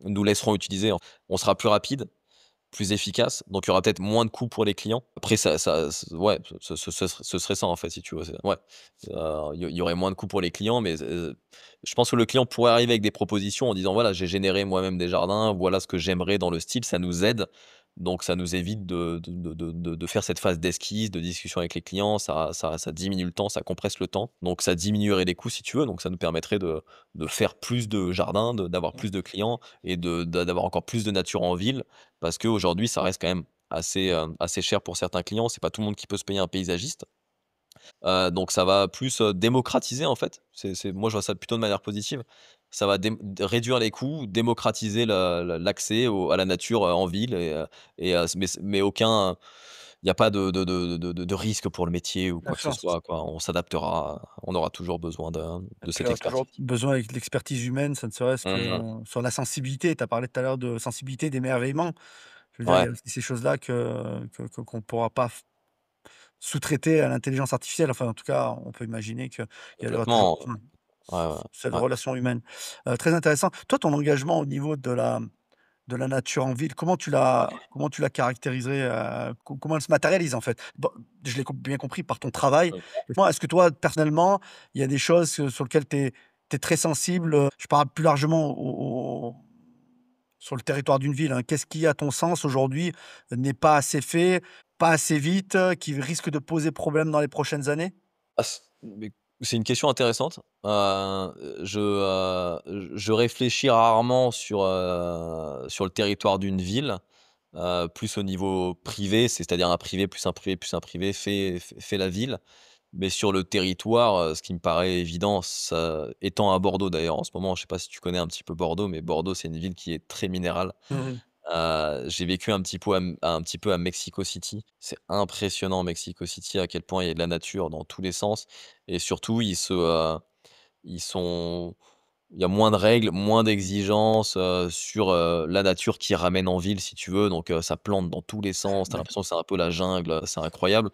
nous laisseront utiliser. On sera plus rapide, plus efficace, donc il y aura peut-être moins de coûts pour les clients. Après ouais, ce serait ça en fait si tu veux, ouais, il y aurait moins de coûts pour les clients, mais je pense que le client pourrait arriver avec des propositions en disant: «Voilà, j'ai généré moi-même des jardins, voilà ce que j'aimerais dans le style». Ça nous aide, donc ça nous évite de faire cette phase d'esquisse, de discussion avec les clients, ça diminue le temps, ça compresse le temps, donc ça diminuerait les coûts si tu veux, donc ça nous permettrait de faire plus de jardins, d'avoir plus de clients et d'avoir encore plus de nature en ville. Parce qu'aujourd'hui, ça reste quand même assez cher pour certains clients. C'est pas tout le monde qui peut se payer un paysagiste. Donc ça va plus, démocratiser en fait. Moi je vois ça plutôt de manière positive. Ça va réduire les coûts, démocratiser l'accès à la nature, en ville mais aucun il y a pas de risque pour le métier ou Bien quoi que ce sûr. soit, quoi. On s'adaptera, on aura toujours besoin Et de puis, cette toujours expertise. besoin avec de l'expertise humaine, ça ne serait-ce que, Mmh. sur la sensibilité. Tu as parlé tout à l'heure de sensibilité, d'émerveillement. Je veux dire, il y Ouais, a aussi ces choses-là qu'on ne pourra pas sous-traiter à l'intelligence artificielle. Enfin, en tout cas, on peut imaginer qu'il y aura toujours complètement. besoin Ouais, ouais, cette ouais. relation humaine. Très intéressant. Toi, ton engagement au niveau de la nature en ville, comment tu la caractériserais, comment elle se matérialise, en fait? Bon, je l'ai bien compris par ton travail. Ouais. Moi, est-ce que toi, personnellement, il y a des choses, sur lesquelles tu es très sensible? Je parle plus largement sur le territoire d'une ville, hein. Qu'est-ce qui, à ton sens, aujourd'hui, n'est pas assez fait, pas assez vite, qui risque de poser problème dans les prochaines années? Ah c mais C'est une question intéressante. Je réfléchis rarement sur le territoire d'une ville, plus au niveau privé, c'est-à-dire un privé plus un privé plus un privé fait la ville. Mais sur le territoire, ce qui me paraît évident, ça étant à Bordeaux d'ailleurs en ce moment, je sais pas si tu connais un petit peu Bordeaux, mais Bordeaux, c'est une ville qui est très minérale. Mmh. J'ai vécu un petit peu à Mexico City. C'est impressionnant Mexico City, à quel point il y a de la nature dans tous les sens et surtout ils sont il y a moins de règles, moins d'exigences, sur, la nature qui ramène en ville si tu veux, donc ça plante dans tous les sens. Tu as D'accord. l'impression que c'est un peu la jungle, c'est incroyable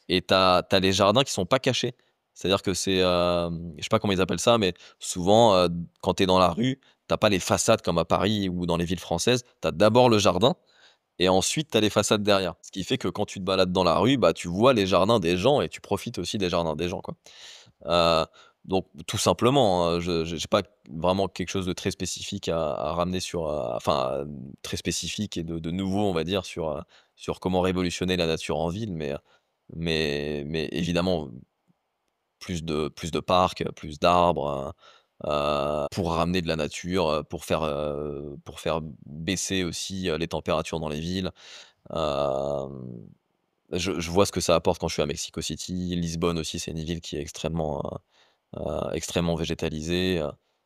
et tu as les jardins qui sont pas cachés. C'est-à-dire que je sais pas comment ils appellent ça, mais souvent, quand tu es dans la rue, tu as pas les façades comme à Paris ou dans les villes françaises. Tu as d'abord le jardin et ensuite tu as les façades derrière. Ce qui fait que quand tu te balades dans la rue, bah, tu vois les jardins des gens et tu profites aussi des jardins des gens, quoi. Heu, donc tout simplement, hein, je j'ai pas vraiment quelque chose de très spécifique à ramener enfin, très spécifique et de nouveau, on va dire, sur comment révolutionner la nature en ville, mais évidemment, plus de parcs, plus d'arbres, pour ramener de la nature, pour faire baisser aussi, les températures dans les villes. Hem, je vois ce que ça apporte quand je suis à Mexico City. Lisbonne aussi, c'est une ville qui est extrêmement végétalisée,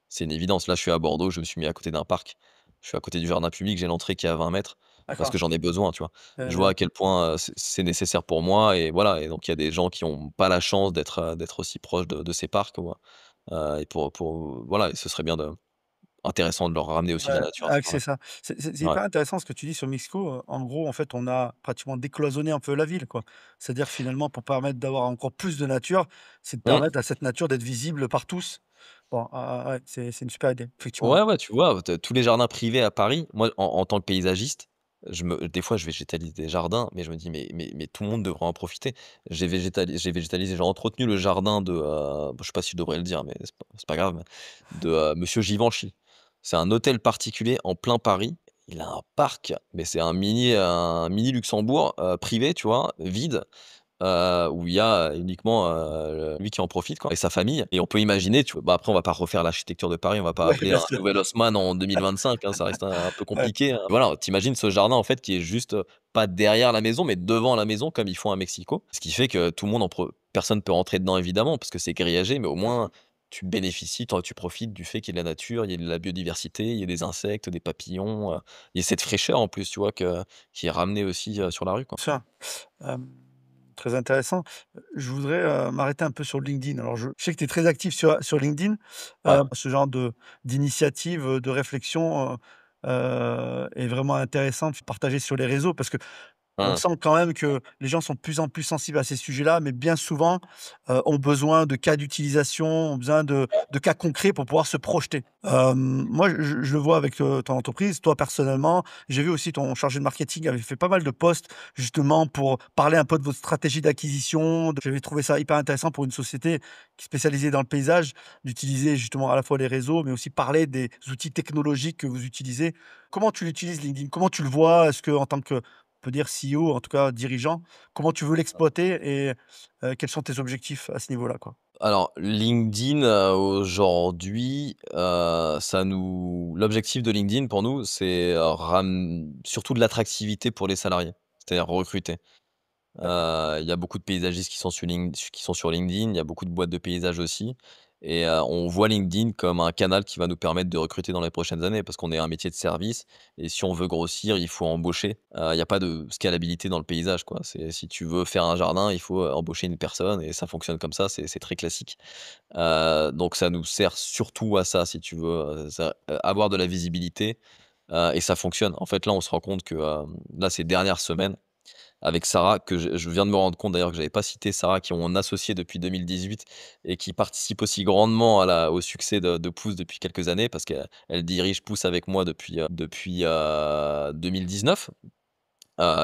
c'est une évidence. Là, je suis à Bordeaux, je me suis mis à côté d'un parc. Je suis à côté du jardin public, j'ai l'entrée qui est à 20 mètres parce D'accord. que j'en ai besoin, tu vois? Je vois Heu, à quel point, c'est nécessaire pour moi et voilà et donc il y a des gens qui ont pas la chance d'être aussi proches de ces parcs, quoi, et voilà et ce serait bien intéressant de leur ramener aussi de la nature à ah, ces que c'est parcs-là. ça. C'est Ouais. hyper intéressant ce que tu dis sur Mexico, en gros, en fait, on a pratiquement décloisonné un peu la ville, quoi. C'est-à-dire finalement pour permettre d'avoir encore plus de nature, c'est de Mmh. permettre à cette nature d'être visible par tous. Bon, ah, ouais, c'est une super idée, effectivement. Ouais, ouais, tu vois, tous les jardins privés à Paris, moi, en tant que paysagiste, des fois, je végétalise des jardins, mais je me dis: «Mais tout le monde devrait en profiter». J'ai entretenu le jardin je sais pas si je devrais le dire, mais c'est pas grave, mais de, monsieur Givenchy. C'est un hôtel particulier en plein Paris. Il a un parc, mais c'est un mini Luxembourg, privé, tu vois? Vide. Où il y a uniquement, lui qui en profite quoi et sa famille et on peut imaginer, tu vois? Bah, après on va pas refaire l'architecture de Paris, on va pas Ouais, appeler bien un sûr. nouvel Haussmann en 2025, hein, ça reste un peu Ouais, compliqué, hein. Voilà, tu imagines ce jardin en fait qui est juste, pas derrière la maison, mais devant la maison comme ils font à Mexico. Ce qui fait que tout le monde en pro personne peut rentrer dedans évidemment parce que c'est grillagé, mais au moins tu bénéficies, tu profites du fait qu'il y ait de la nature, il y ait de la biodiversité, il y ait des insectes, des papillons, il y ait cette fraîcheur en plus, tu vois? Qui est ramenée aussi, sur la rue quoi. bien sûr. Hem, Très intéressant. Je voudrais, m'arrêter un peu sur LinkedIn. Alors je sais que tu es très actif sur LinkedIn. Ouais. Ce genre d'initiative, de réflexion, est vraiment intéressant de partager sur les réseaux parce que on Mmh. sent quand même que les gens sont de plus en plus sensibles à ces sujets-là, mais bien souvent, ont besoin de cas d'utilisation, ont besoin de cas concrets pour pouvoir se projeter. Moi, je le vois avec, ton entreprise. Toi, personnellement, j'ai vu aussi ton chargé de marketing avait fait pas mal de posts, justement, pour parler un peu de votre stratégie d'acquisition. J'avais trouvé ça hyper intéressant pour une société qui est spécialisée dans le paysage, d'utiliser justement à la fois les réseaux, mais aussi parler des outils technologiques que vous utilisez. Comment tu l'utilises LinkedIn? Comment tu le vois? Est-ce qu'en tant que peut dire CEO, en tout cas dirigeant, comment tu veux l'exploiter et quels sont tes objectifs à ce niveau-là, quoi? Alors LinkedIn, aujourd'hui, l'objectif de LinkedIn pour nous, c'est, surtout de l'attractivité pour les salariés, c'est-à-dire recruter. D'accord. Il y a beaucoup de paysagistes qui sont sur LinkedIn, il y a beaucoup de boîtes de paysage aussi et on voit LinkedIn comme un canal qui va nous permettre de recruter dans les prochaines années parce qu'on est un métier de service et si on veut grossir, il faut embaucher. Il y a pas de scalabilité dans le paysage, quoi. C'est si tu veux faire un jardin, il faut, embaucher une personne et ça fonctionne comme ça, c'est très classique. Donc ça nous sert surtout à ça, si tu veux, avoir de la visibilité, et ça fonctionne. En fait, là, on se rend compte que, là, ces dernières semaines, avec Sarah, que je viens de me rendre compte d'ailleurs que j'avais pas cité Sarah, qui est mon associée depuis 2018 et qui participe aussi grandement au succès de Pouce depuis quelques années parce qu'elle dirige Pouce avec moi depuis 2019.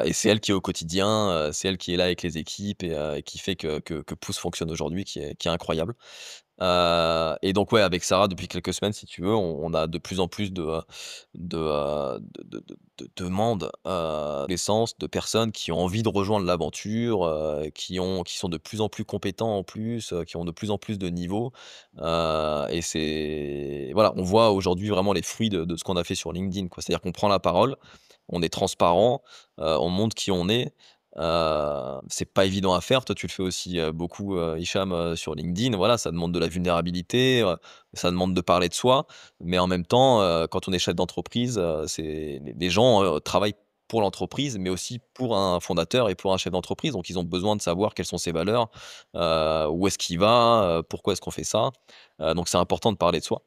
Et c'est elle qui est au quotidien, c'est elle qui est là avec les équipes et qui fait que Pouce fonctionne aujourd'hui, qui est incroyable. Et donc ouais, avec Sarah, depuis quelques semaines, si tu veux, on a de plus en plus de demandes, d'essence, de personnes qui ont envie de rejoindre l'aventure, qui sont de plus en plus compétents en plus, qui ont de plus en plus de niveau. Et c'est voilà, on voit aujourd'hui vraiment les fruits de ce qu'on a fait sur LinkedIn, quoi. C'est-à-dire qu'on prend la parole, on est transparent, on montre qui on est. C'est pas évident à faire. Toi, tu le fais aussi, beaucoup, Hicham, sur LinkedIn. Voilà, ça demande de la vulnérabilité, ça demande de parler de soi, mais en même temps, quand on est chef d'entreprise, c'est les gens, travaillent pour l'entreprise, mais aussi pour un fondateur et pour un chef d'entreprise. Donc ils ont besoin de savoir quelles sont ses valeurs, où est-ce qu'il va, pourquoi est-ce qu'on fait ça? Donc c'est important de parler de soi.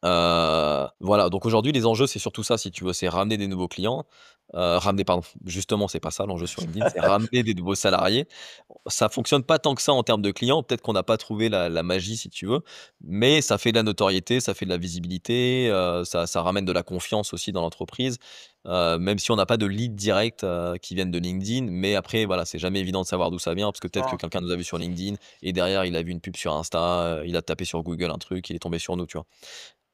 Voilà, donc aujourd'hui, les enjeux, c'est surtout ça, si tu veux, c'est ramener des nouveaux clients, ramener pardon, justement, c'est pas ça l'enjeu sur LinkedIn, c'est ramener des nouveaux salariés. Ça fonctionne pas tant que ça en termes de clients, peut-être qu'on n'a pas trouvé la magie, si tu veux, mais ça fait de la notoriété, ça fait de la visibilité, ça ramène de la confiance aussi dans l'entreprise, même si on n'a pas de leads directs, qui viennent de LinkedIn, mais après, voilà, c'est jamais évident de savoir d'où ça vient, parce que peut-être que Ah, quelqu'un nous a vu sur LinkedIn et derrière, il a vu une pub sur Insta, il a tapé sur Google un truc, il est tombé sur nous, tu vois?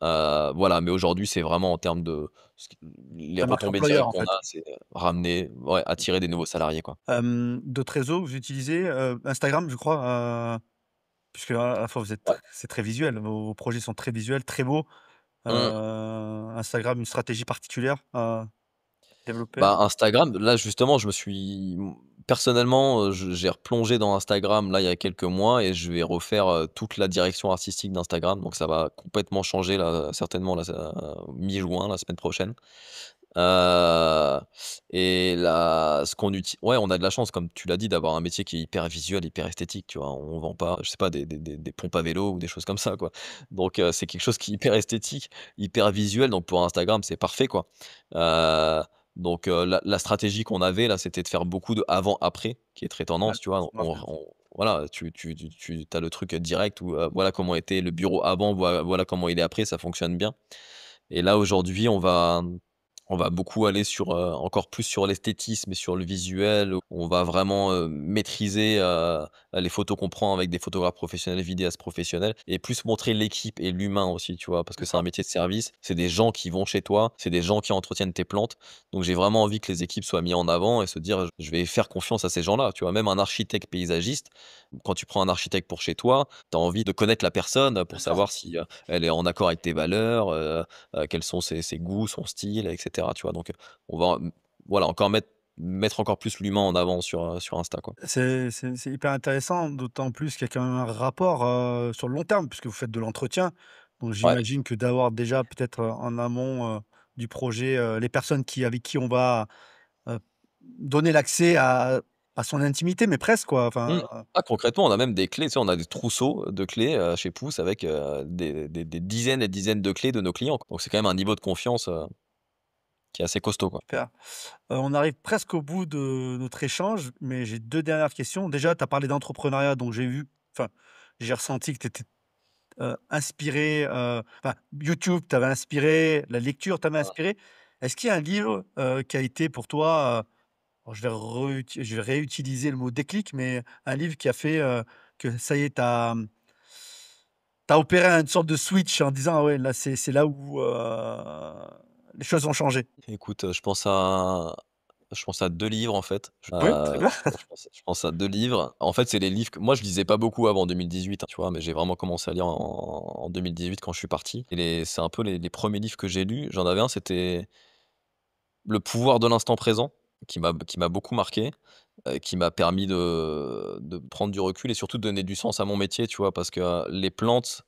Voilà, mais aujourd'hui, c'est vraiment en termes de ce qui les la marque retombées employeur, directes en qu'on fait. a, c'est, ramener ouais, attirer des nouveaux salariés, quoi. D'autres réseaux que vous utilisez? Instagram, je crois, puisque à la fois vous êtes Ouais. c'est très visuel, vos projets sont très visuels, très beaux. Mmh. Instagram, une stratégie particulière à développer? Bah, Instagram, là, justement, je me suis personnellement, je j'ai replongé dans Instagram, là, il y a quelques mois et je vais refaire, toute la direction artistique d'Instagram, donc ça va complètement changer, là, certainement, là, ça mi-juin, la semaine prochaine. Heu et là, ce qu'on uti ouais, on a de la chance, comme tu l'as dit, d'avoir un métier qui est hyper visuel, hyper esthétique, tu vois? On vend pas, je sais pas, des pompes à vélo ou des choses comme ça, quoi. Donc c'est quelque chose qui est hyper esthétique, hyper visuel, donc pour Instagram, c'est parfait, quoi. Heu, donc la stratégie qu'on avait, là, c'était de faire beaucoup de avant-après, qui est très Ouais, tendance, tu vois? ça marche bien. Voilà, tu as le truc direct où, voilà comment était le bureau avant, voilà comment il est après, ça fonctionne bien. Et là, aujourd'hui, on va beaucoup aller sur, encore plus sur l'esthétisme et sur le visuel. On va vraiment, maîtriser, les photos qu'on prend avec des photographes professionnels, vidéastes professionnels et plus montrer l'équipe et l'humain aussi, tu vois? Parce que c'est un D'accord. métier de service, c'est des gens qui vont chez toi, c'est des gens qui entretiennent tes plantes. Donc j'ai vraiment envie que les équipes soient mis en avant et se dire: «Je vais faire confiance à ces gens-là», tu vois? Même un architecte paysagiste, quand tu prends un architecte pour chez toi, tu as envie de connaître la personne pour D'accord. savoir si, elle est en accord avec tes valeurs, quels sont ses goûts, son style et cetera, tu vois? Donc, on va, voilà, encore mettre encore plus l'humain en avant sur Insta, quoi. C'est hyper intéressant, d'autant plus qu'il y a quand même un rapport, sur le long terme puisque vous faites de l'entretien. Donc Ouais. j'imagine que d'avoir déjà peut-être, en amont, du projet, les personnes avec qui on va, heu, donner l'accès à son intimité, mais presque quoi, Mmh. enfin, Ah, concrètement, on a même des clés, tu sais, on a des trousseaux de clés, chez Pouce avec, des dizaines et dizaines de clés de nos clients, quoi. Donc c'est quand même un niveau de confiance, qui est assez costaud, quoi. super. On arrive presque au bout de notre échange, mais j'ai 2 dernières questions. Déjà, tu as parlé d'entrepreneuriat, donc j'ai ressenti que tu étais, inspiré, enfin, YouTube t'avait inspiré, la lecture t'avait Mmh. inspiré. Est-ce qu'il y a un livre, qui a été pour toi, alors je vais réutiliser le mot déclic, mais un livre qui a fait, que ça y est, tu as opéré une sorte de switch en disant: «Ah ouais, là, c'est là où, les choses ont changé». Écoute, je pense à 2 livres, en fait. Oui, très bien. Je pense à 2 livres. En fait, c'est les livres que moi, je lisais pas beaucoup avant 2018, hein, tu vois? Mais j'ai vraiment commencé à lire en 2018 quand je suis parti et c'est un peu les 1ers livres que j'ai lus. J'en avais un, c'était Le pouvoir de l'instant présent, qui m'a beaucoup marqué, qui m'a permis de prendre du recul et surtout de donner du sens à mon métier, tu vois? Parce que, les plantes,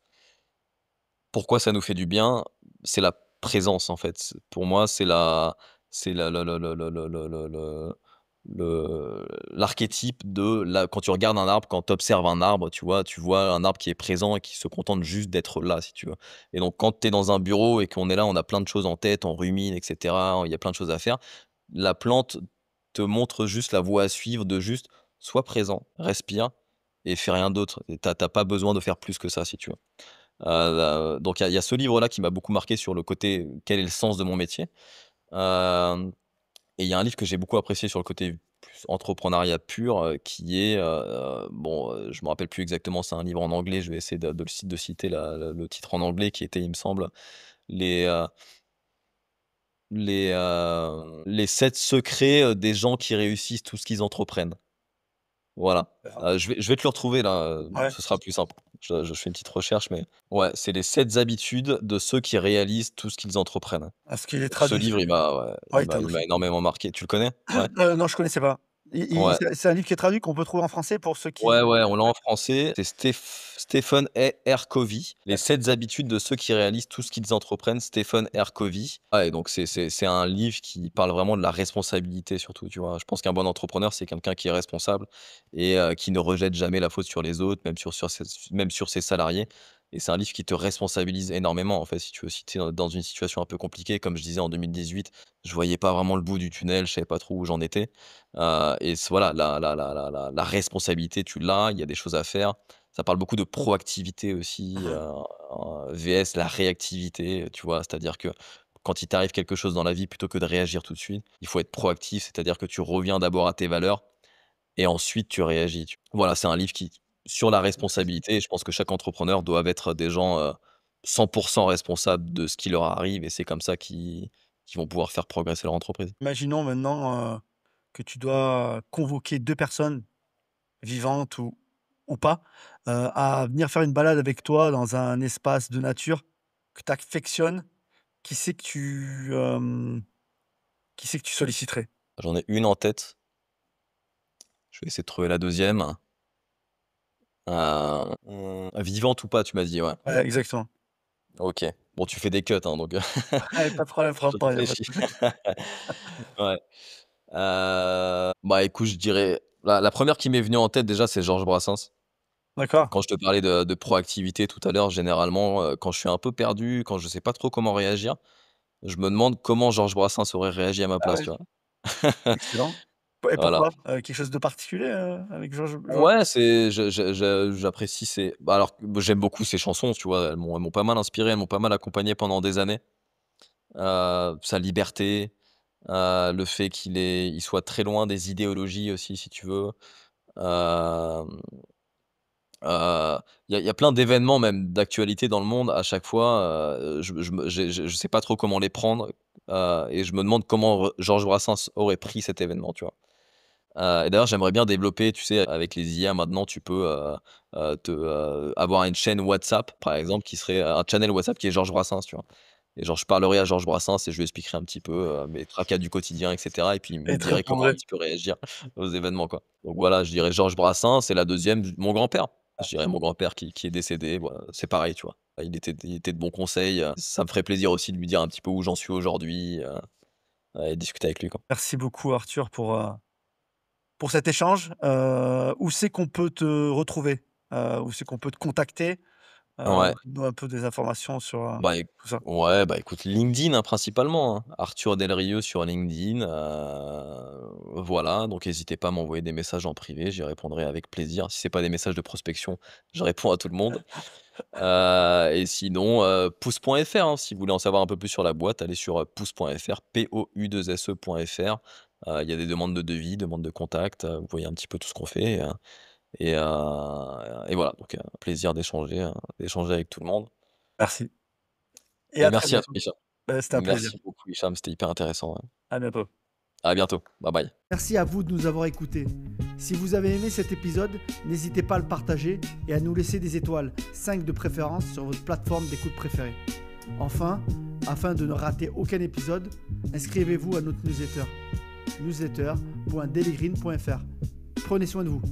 pourquoi ça nous fait du bien? C'est la présence, en fait. Pour moi, c'est la l'archétype de la quand tu regardes un arbre, quand tu observes un arbre, tu vois? Tu vois un arbre qui est présent et qui se contente juste d'être là, si tu veux. Et donc quand tu es dans un bureau et qu'on est là, on a plein de choses en tête, on rumine et cetera, il y a plein de choses à faire. La plante te montre juste la voie à suivre de juste sois présent, respire et fais rien d'autre. Et tu as pas besoin de faire plus que ça, si tu veux. Donc il y a ce livre-là qui m'a beaucoup marqué sur le côté, quel est le sens de mon métier? Hem Et il y a un livre que j'ai beaucoup apprécié sur le côté plus entrepreneuriat pur, qui est, je me rappelle plus exactement, c'est un livre en anglais, je vais essayer de citer le titre en anglais qui était, il me semble, les, heu les 7 secrets, des gens qui réussissent tout ce qu'ils entreprennent. Voilà, je vais te le retrouver là, Ouais. ce sera plus simple. Je fais une petite recherche, mais ouais, c'est les 7 habitudes de ceux qui réalisent tout ce qu'ils entreprennent. Est-ce qu'il est Ce traduit livre, celui-là? il m'a ouais, Ouais, il t'a il m'a marqué. énormément marqué. Tu le connais? Ouais? Non, je connaissais pas. Ouais. C'est un livre qui est traduit, qu'on peut trouver en français pour ceux Ouais, qui ouais, on l'a en français. C'est Stephen R. Covey, Les 7 habitudes de ceux qui réalisent tout ce qu'ils entreprennent, Stephen R. Covey. Ah et donc c'est un livre qui parle vraiment de la responsabilité surtout, tu vois? Je pense qu'un bon entrepreneur, c'est quelqu'un qui est responsable et qui ne rejette jamais la faute sur les autres, même sur ses salariés et c'est un livre qui te responsabilise énormément, en fait, si tu veux. Si tu es dans une situation un peu compliquée, comme je disais en 2018, je voyais pas vraiment le bout du tunnel, je savais pas trop où j'en étais. Et voilà, la responsabilité, tu l'as, il y a des choses à faire. Ça parle beaucoup de proactivité aussi, mmh VS la réactivité, tu vois? C'est-à-dire que quand il t'arrive quelque chose dans la vie, plutôt que de réagir tout de suite, il faut être proactif, c'est-à-dire que tu reviens d'abord à tes valeurs et ensuite tu réagis, voilà, c'est un livre qui sur la responsabilité et je pense que chaque entrepreneur doivent être des gens, 100 responsables de ce qui leur arrive et c'est comme ça qu'ils vont pouvoir faire progresser leur entreprise. Imaginons maintenant, que tu dois convoquer 2 personnes, vivantes ou pas, à venir faire une balade avec toi dans un espace de nature que tu affectionnes. Qui c'est que qui c'est que tu solliciterais? J'en ai une en tête. Je vais essayer de trouver la deuxième. Vivante ou pas, tu m'as dit, ouais. Ouais, exactement. OK. Bon, tu fais des cuts, hein, donc Ouais, pas de problème, je franchement, il y a pas de réfléchis. souci. Ouais. Bah, écoute, je dirais la 1re qui m'est venue en tête déjà, c'est Georges Brassens. D'accord. Quand je te parlais de proactivité tout à l'heure, généralement, quand je suis un peu perdu, quand je sais pas trop comment réagir, je me demande comment Georges Brassens aurait réagi à ma Ah place, ouais, tu vois? excellent. Et Voilà. pourquoi? Quelque chose de particulier, avec Georges? Ouais, c'est j'apprécie ses bah, alors, j'aime beaucoup ses chansons, tu vois? Elles m'ont pas mal inspiré, elles m'ont pas mal accompagné pendant des années. Sa liberté, le fait il soit très loin des idéologies aussi, si tu veux. Hem, il y a plein d'événements même d'actualité dans le monde à chaque fois, je sais pas trop comment les prendre, et je me demande comment Georges Brassens aurait pris cet événement, tu vois? Et d'ailleurs, j'aimerais bien développer, tu sais, avec les IA maintenant, tu peux, avoir une chaîne WhatsApp, par exemple, qui serait un channel WhatsApp qui est Georges Brassens, tu vois? Et genre, je parlerai à Georges Brassens et je lui expliquerai un petit peu, mes tracas du quotidien et cetera et puis il Et me te dirait comment un répondrait. petit peu réagir aux événements, quoi. Donc voilà, je dirais Georges Brassens et la deuxième, mon grand-père. Je dirais mon grand-père qui est décédé, voilà, c'est pareil, tu vois? Il était de bons conseils, ça me ferait plaisir aussi de lui dire un petit peu où j'en suis aujourd'hui, et discuter avec lui, quoi. Merci beaucoup Arthur pour cet échange. Où c'est qu'on peut te retrouver? Où c'est qu'on peut te contacter? Ouais. Donne-nous un peu des informations sur, Bah, éc tout ça. ouais, bah, écoute, LinkedIn, hein, principalement, hein. Arthur Delrieux sur LinkedIn, voilà, donc n'hésitez pas à m'envoyer des messages en privé, j'y répondrai avec plaisir. Si c'est pas des messages de prospection, je réponds à tout le monde. Et sinon, pouce.fr, hein, si vous voulez en savoir un peu plus sur la boîte, allez sur, pouce.fr, POU2SE.fr. Il y a des demandes de devis, demandes de contact, vous voyez un petit peu tout ce qu'on fait, et voilà, donc plaisir d'échanger avec tout le monde. Merci et Et à très merci à toi, bientôt. Hicham. C'était un plaisir. Merci beaucoup Hicham, c'était hyper intéressant, ouais. À bientôt. À bientôt. Bye bye. Merci à vous de nous avoir écoutés. Si vous avez aimé cet épisode, n'hésitez pas à le partager et à nous laisser des étoiles, 5 de préférence sur votre plateforme d'écoute préférée. Enfin, afin de ne rater aucun épisode, inscrivez-vous à notre newsletter, newsletter.dailygreen.fr. Prenez soin de vous.